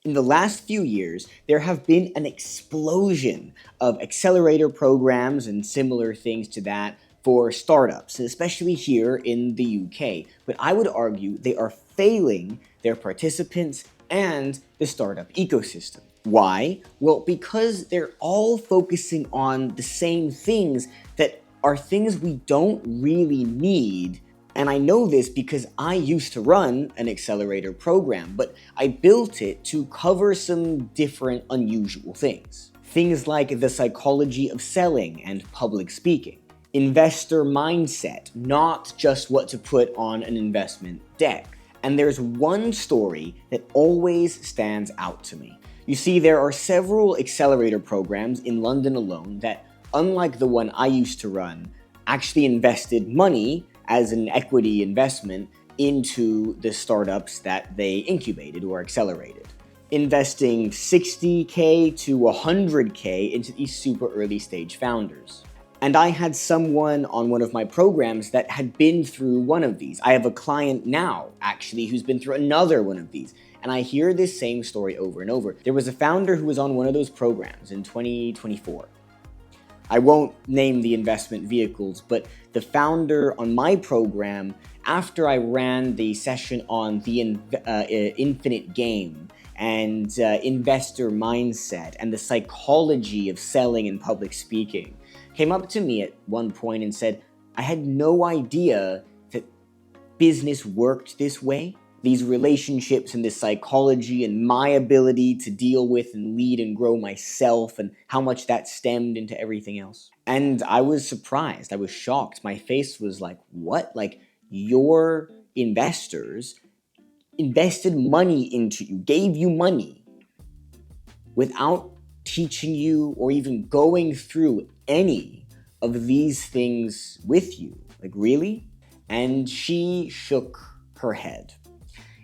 In the last few years, there have been an explosion of accelerator programs and similar things to that for startups, especially here in the UK. But I would argue they are failing their participants and the startup ecosystem. Why? Well, because they're all focusing on the same things that are things we don't really need. And I know this because I used to run an accelerator program, but I built it to cover some different unusual things. Things like the psychology of selling and public speaking, investor mindset, not just what to put on an investment deck. And there's one story that always stands out to me. You see, there are several accelerator programs in London alone that, unlike the one I used to run, actually invested money as an equity investment into the startups that they incubated or accelerated, investing 60K to 100K into these super early stage founders. And I had someone on one of my programs that had been through one of these. I have a client now, actually, who's been through another one of these. And I hear this same story over and over. There was a founder who was on one of those programs in 2024. I won't name the investment vehicles, but the founder on my program, after I ran the session on the infinite game and investor mindset and the psychology of selling and public speaking, came up to me at one point and said, I had no idea that business worked this way. These relationships and this psychology and my ability to deal with and lead and grow myself and how much that stemmed into everything else. And I was surprised. I was shocked. My face was like, what? Like, your investors invested money into you, gave you money without teaching you or even going through any of these things with you. Like, really? And she shook her head.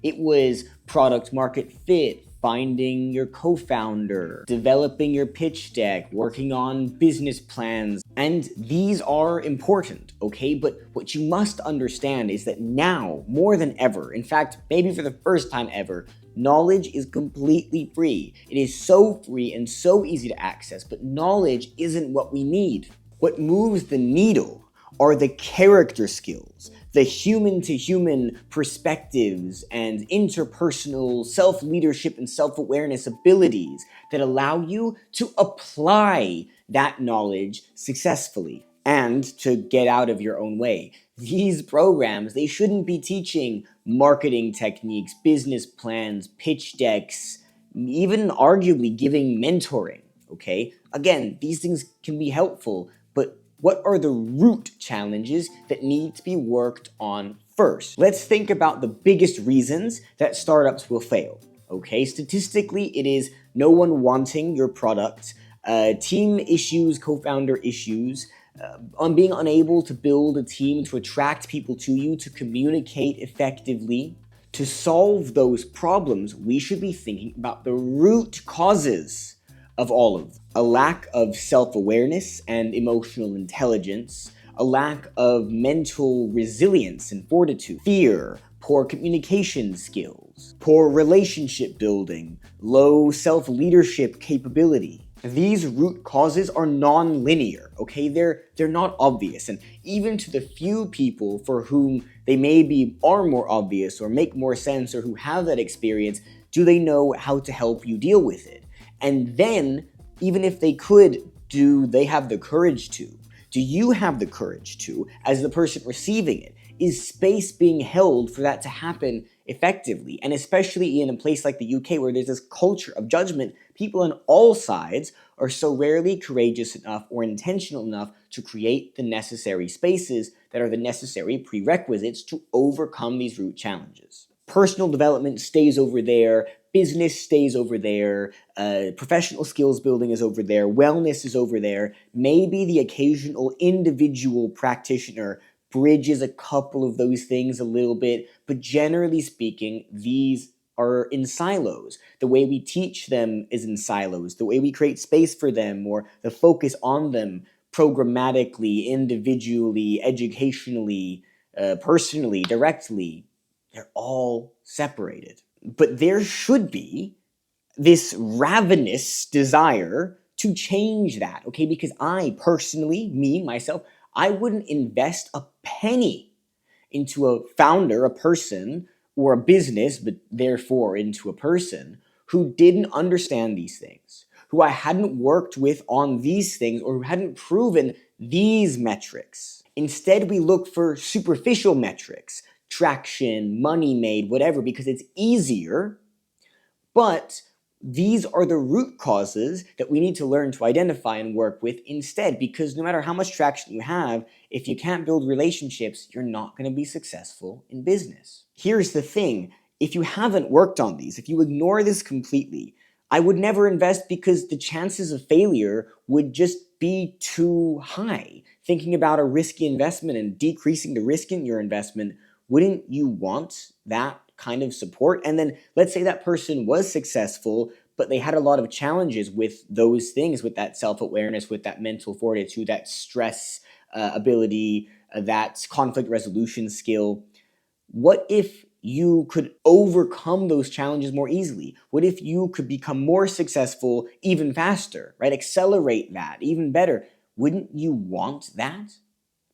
It was product market fit, finding your co-founder, developing your pitch deck, working on business plans. And these are important, okay? But what you must understand is that now, more than ever, in fact, maybe for the first time ever, knowledge is completely free. It is so free and so easy to access, but knowledge isn't what we need. What moves the needle are the character skills, the human-to-human perspectives and interpersonal self-leadership and self-awareness abilities that allow you to apply that knowledge successfully and to get out of your own way. These programs, they shouldn't be teaching marketing techniques, business plans, pitch decks, even arguably giving mentoring, okay? Again, these things can be helpful, but what are the root challenges that need to be worked on first? Let's think about the biggest reasons that startups will fail. Okay, statistically, it is no one wanting your product, team issues, co-founder issues, on being unable to build a team to attract people to you, to communicate effectively. To solve those problems, we should be thinking about the root causes of all of them. A lack of self-awareness and emotional intelligence, a lack of mental resilience and fortitude, fear, poor communication skills, poor relationship building, low self-leadership capability. These root causes are non-linear, okay? They're not obvious, and even to the few people for whom they maybe are more obvious or make more sense or who have that experience, do they know how to help you deal with it? And then, even if they could, do they have the courage to? Do you have the courage to, as the person receiving it? Is space being held for that to happen effectively? And especially in a place like the UK where there's this culture of judgment, people on all sides are so rarely courageous enough or intentional enough to create the necessary spaces that are the necessary prerequisites to overcome these root challenges. Personal development stays over there, business stays over there, professional skills building is over there, wellness is over there. Maybe the occasional individual practitioner bridges a couple of those things a little bit, but generally speaking, these are in silos. The way we teach them is in silos. The way we create space for them or the focus on them programmatically, individually, educationally, personally, directly, they're all separated. But there should be this ravenous desire to change that, okay? Because I personally, me, myself, I wouldn't invest a penny into a founder, a person, or a business, but therefore into a person who didn't understand these things, who I hadn't worked with on these things, or who hadn't proven these metrics. Instead, we look for superficial metrics, traction, money made, whatever, because it's easier, but these are the root causes that we need to learn to identify and work with instead, because no matter how much traction you have, if you can't build relationships, you're not going to be successful in business. Here's the thing. If you haven't worked on these, if you ignore this completely, I would never invest because the chances of failure would just be too high. Thinking about a risky investment and decreasing the risk in your investment, wouldn't you want that kind of support? And then let's say that person was successful, but they had a lot of challenges with those things, with that self-awareness, with that mental fortitude, that stress ability, that conflict resolution skill. What if you could overcome those challenges more easily? What if you could become more successful even faster, right? Accelerate that even better. Wouldn't you want that?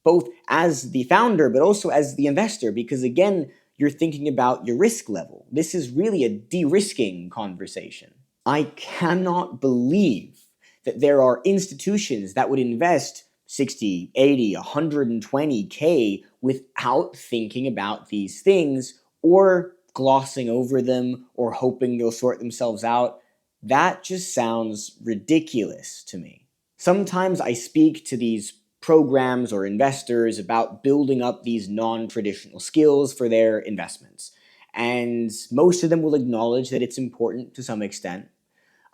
Both as the founder, but also as the investor, because again, you're thinking about your risk level. This is really a de-risking conversation. I cannot believe that there are institutions that would invest 60, 80, 120K without thinking about these things or glossing over them or hoping they'll sort themselves out. That just sounds ridiculous to me. Sometimes I speak to these programs or investors about building up these non-traditional skills for their investments. And most of them will acknowledge that it's important to some extent.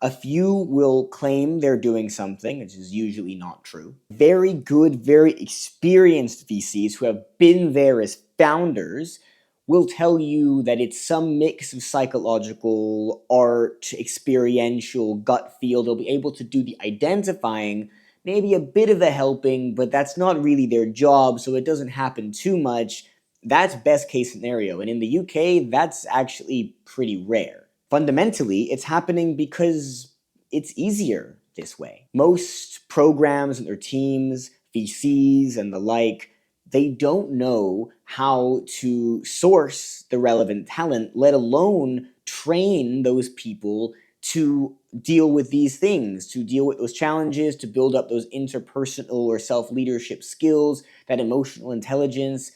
A few will claim they're doing something, which is usually not true. Very good, very experienced VCs who have been there as founders will tell you that it's some mix of psychological, art, experiential, gut feel. They'll be able to do the identifying, maybe a bit of the helping, but that's not really their job, so it doesn't happen too much. That's best case scenario. And in the UK, that's actually pretty rare. Fundamentally, it's happening because it's easier this way. Most programs and their teams, VCs and the like, they don't know how to source the relevant talent, let alone train those people to deal with these things, to deal with those challenges, to build up those interpersonal or self-leadership skills, that emotional intelligence.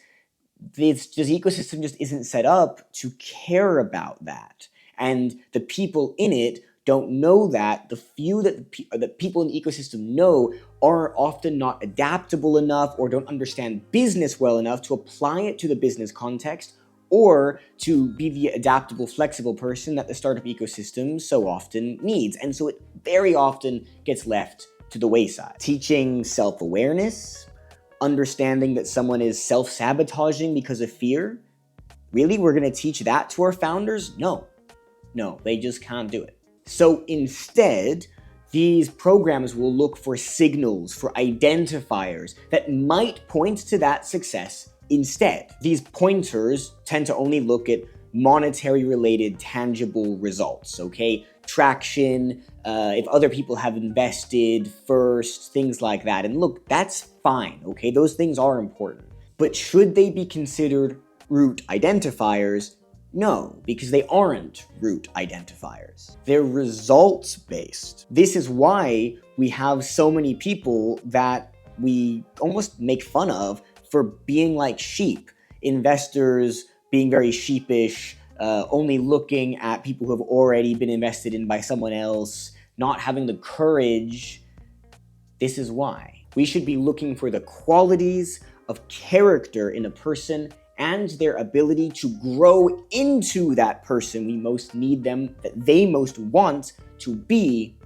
This ecosystem just isn't set up to care about that. And the people in it don't know that. The few that the people in the ecosystem know are often not adaptable enough or don't understand business well enough to apply it to the business context or to be the adaptable, flexible person that the startup ecosystem so often needs. And so it very often gets left to the wayside. Teaching self-awareness, understanding that someone is self-sabotaging because of fear. Really, we're going to teach that to our founders? No, they just can't do it. So instead, these programs will look for signals, for identifiers that might point to that success instead. These pointers tend to only look at monetary related tangible results, okay? Traction, if other people have invested first, things like that. And look, that's fine, okay? Those things are important. But should they be considered root identifiers? No, because they aren't root identifiers. They're results-based. This is why we have so many people that we almost make fun of for being like sheep. Investors being very sheepish, only looking at people who have already been invested in by someone else, not having the courage. This is why. We should be looking for the qualities of character in a person and their ability to grow into that person we most need them, that they most want to be,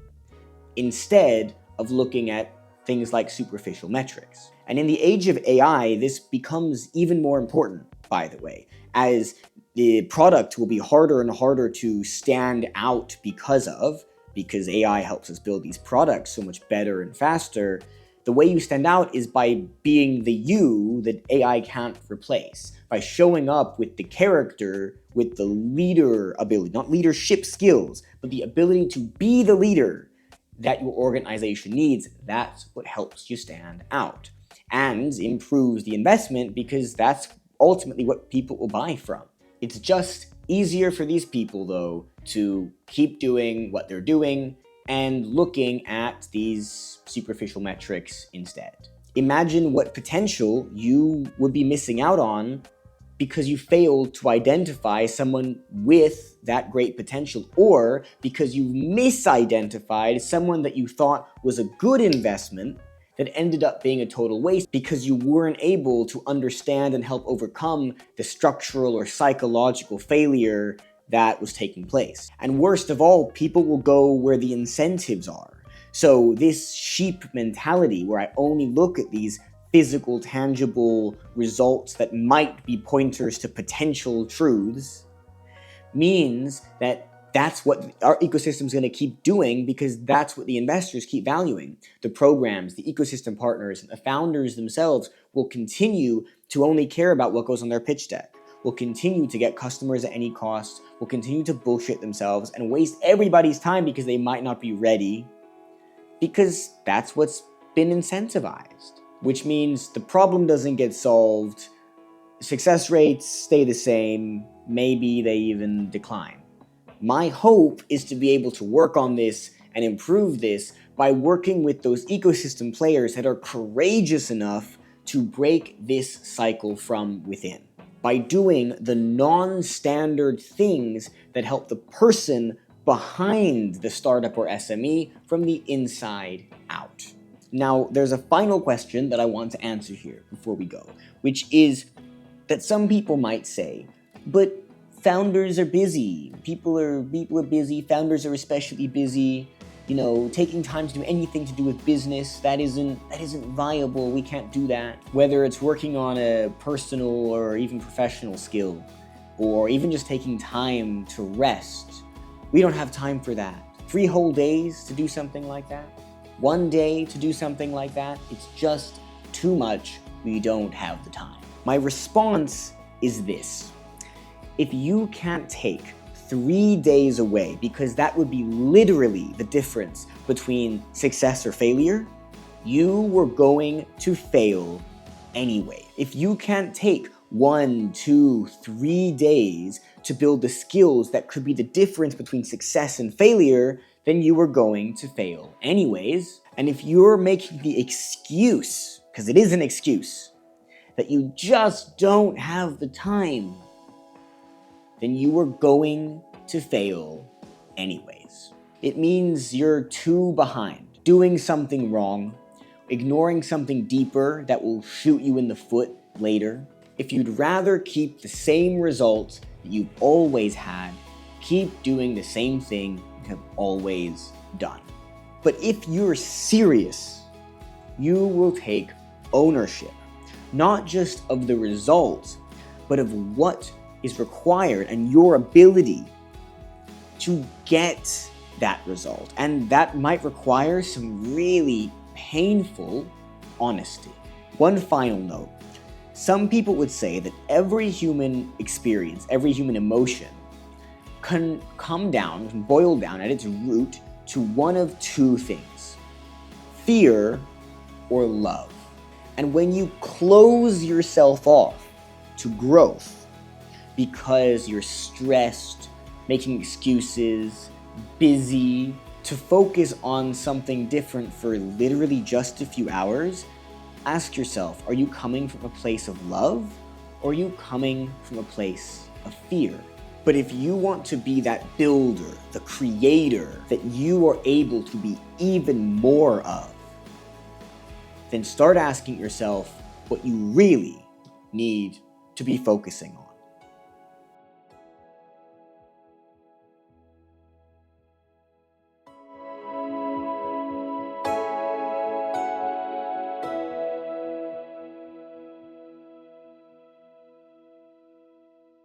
instead of looking at things like superficial metrics. And in the age of AI, this becomes even more important, by the way, as the product will be harder and harder to stand out because AI helps us build these products so much better and faster. The way you stand out is by being the you that AI can't replace, by showing up with the character, with the leader ability, not leadership skills, but the ability to be the leader that your organization needs. That's what helps you stand out and improves the investment, because that's ultimately what people will buy from. It's just easier for these people, though, to keep doing what they're doing and looking at these superficial metrics instead. Imagine what potential you would be missing out on because you failed to identify someone with that great potential, or because you misidentified someone that you thought was a good investment that ended up being a total waste because you weren't able to understand and help overcome the structural or psychological failure that was taking place. And worst of all, people will go where the incentives are. So this sheep mentality, where I only look at these physical, tangible results that might be pointers to potential truths, means that that's what our ecosystem is going to keep doing, because that's what the investors keep valuing. The programs, the ecosystem partners, and the founders themselves will continue to only care about what goes on their pitch deck, will continue to get customers at any cost, will continue to bullshit themselves and waste everybody's time because they might not be ready, because that's what's been incentivized. Which means the problem doesn't get solved, success rates stay the same, maybe they even decline. My hope is to be able to work on this and improve this by working with those ecosystem players that are courageous enough to break this cycle from within, by doing the non-standard things that help the person behind the startup or SME from the inside out. Now, there's a final question that I want to answer here before we go, which is that some people might say, but founders are busy. People are busy. Founders are especially busy. Taking time to do anything to do with business, that isn't viable. We can't do that. Whether it's working on a personal or even professional skill, or even just taking time to rest, we don't have time for that. 3 whole days to do something like that? 1 day to do something like that? It's just too much. We don't have the time. My response is this. If you can't take 3 days away, because that would be literally the difference between success or failure, you were going to fail anyway. If you can't take 1, 2, 3 days to build the skills that could be the difference between success and failure, then you were going to fail anyways. And if you're making the excuse, because it is an excuse, that you just don't have the time, then you are going to fail anyways. It means you're too behind, doing something wrong, ignoring something deeper that will shoot you in the foot later. If you'd rather keep the same results that you've always had, keep doing the same thing you have always done. But if you're serious, you will take ownership, not just of the results, but of what is required and your ability to get that result. And that might require some really painful honesty. One final note. Some people would say that every human experience, every human emotion can boil down at its root to one of 2 things: fear or love. And when you close yourself off to growth because you're stressed, making excuses, busy, to focus on something different for literally just a few hours, ask yourself, are you coming from a place of love, or are you coming from a place of fear? But if you want to be that builder, the creator that you are able to be even more of, then start asking yourself what you really need to be focusing on.